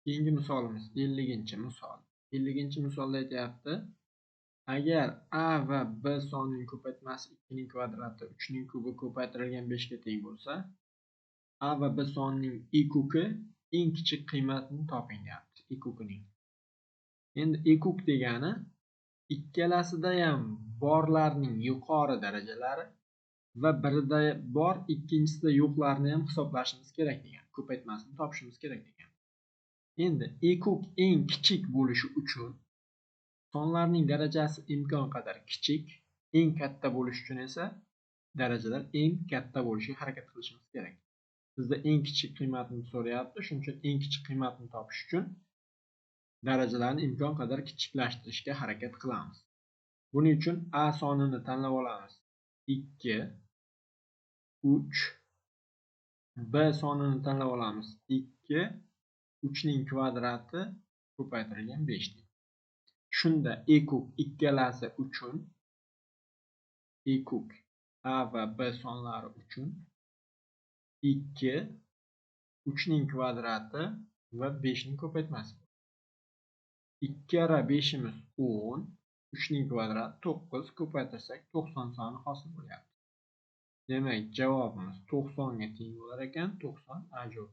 Keyingi misolimiz 50-misol. 50-misolda aytyapti: agar a va b sonining ko'paytmasi 2 ning kvadrati 3 ning kubi ko'paytirilgan 5 ga teng bo'lsa, a va b sonining ekuki eng kichik qiymatini toping deyapti. Ekukining. Endi ekuk degani ikkalasida ham borlarning yuqori darajalari va birida bor, ikkinchisida yo'qlarni ham hisoblashimiz kerak degan. Ko'paytmasini topishimiz kerak degan. Endi ekuk eng kichik bo'lishi uchun sonlarning darajasi imkon qadar kichik, eng katta bo'lish uchun esa darajalar eng katta bo'lishiga harakat qilishimiz kerak. Bizda eng kichik qiymatini so'rayapti, shuning uchun eng kichik qiymatni topish uchun darajalarni imkon qadar kichiklashtirishga harakat qilamiz. Buning uchun a sonini tanlab olamiz 2, 3, b sonini tanlab olamiz 2, 3 ning kvadrati ko'paytirilgan 5 ning. Shunda ekuk ikkalasi uchun ekuk a va b sonlari uchun 2, 3 ning kvadrati va 5 ning ko'paytmasi. 2 kara 5 imiz 10, 3 ning kvadrati 9, ko'paytirsak 90 soni hosil bo'lyapti. Demak, javobimiz 90 ga teng bo'lar ekan. 90 A javob.